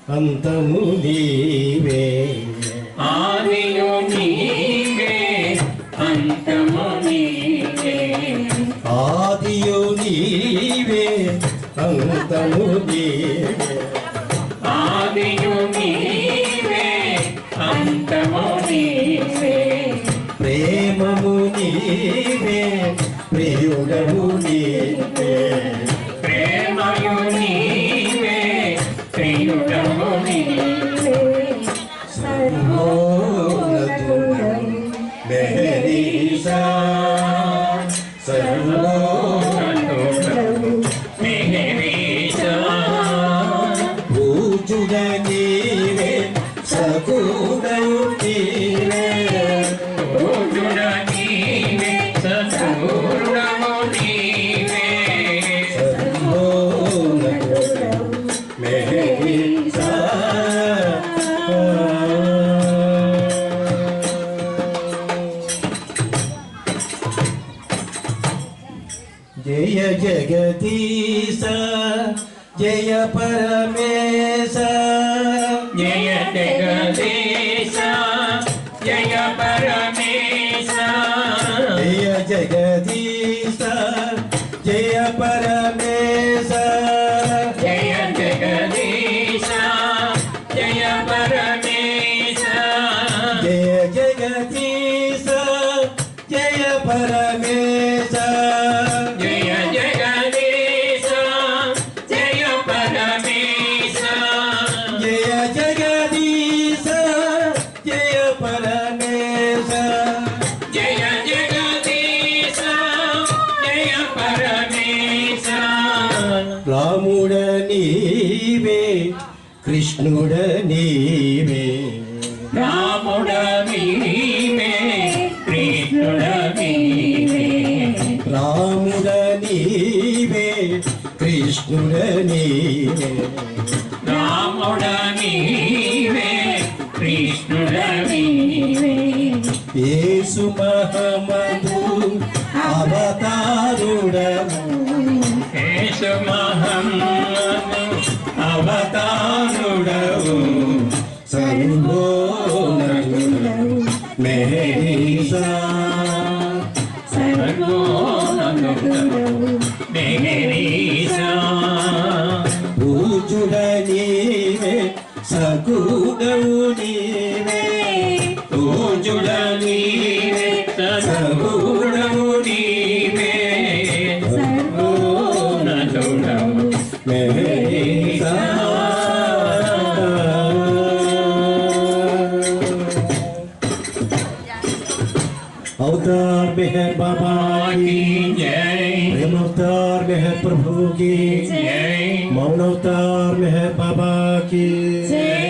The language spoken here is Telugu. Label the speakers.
Speaker 1: అంతము నీవే
Speaker 2: ఆదియు నీవే అంతము నీవే
Speaker 1: ఆదియు నీవే అంతము నీవే
Speaker 2: ఆదియు నీవే అంతము నీవే
Speaker 1: ప్రేమము నీవే ప్రియుడము నీవే
Speaker 2: ప్రేమయు నీవే ప్రియుడము నీవే
Speaker 1: సర్వోన్నతుడవు మెహరీసా సర్వోన్నతుడవు
Speaker 2: మెహరీసా
Speaker 1: పూజుడ నీవే సకుడవు నీవే
Speaker 2: పూజుడ నీవే సద్గురుడము నీవే
Speaker 1: సర్వోన్నతుడవు మెహరీసా జయ జగదీశ జయ పరమేశ
Speaker 2: జయ జగదీశ జయ పరమేశ
Speaker 1: జయ జగదీశ జయ పరమేశ
Speaker 2: జయ జగదీశ జయ పరమేశ
Speaker 1: జయ జగదీశ జయ పరమేశ
Speaker 2: జయ జగదీశ జయ పరమేశ
Speaker 1: జయ జగదీశ జయ పరమేశ
Speaker 2: జయ జగదీశ జయ పరమేశ
Speaker 1: రాముడ నీవే కృష్ణుడ నీవే
Speaker 2: రాముడ నీవే కృష్ణుడ నీవే
Speaker 1: రాముడ నీవే కృష్ణుడ నీవే
Speaker 2: రాముడ నీవే కృష్ణుడ నీవే
Speaker 1: యేసు మహమ్మదు అవతారుడము
Speaker 2: యేసు మహమ్మదు అవతారుడవు
Speaker 1: సర్వోన్నతుడవు మెహరీసా
Speaker 2: సర్వోన్నతుడవు మెహరీసా
Speaker 1: పూజుడ నీవే సకుడవు నీవే
Speaker 2: పూజుడ నీవే సద్గురుడవు నీవే సర్వోన్నతుడవు
Speaker 1: మెహరీసా अवतार में है बाबा की
Speaker 2: जय
Speaker 1: प्रेम अवतार में है प्रभु की
Speaker 2: जय
Speaker 1: मौन अवतार में है बाबा की
Speaker 2: जय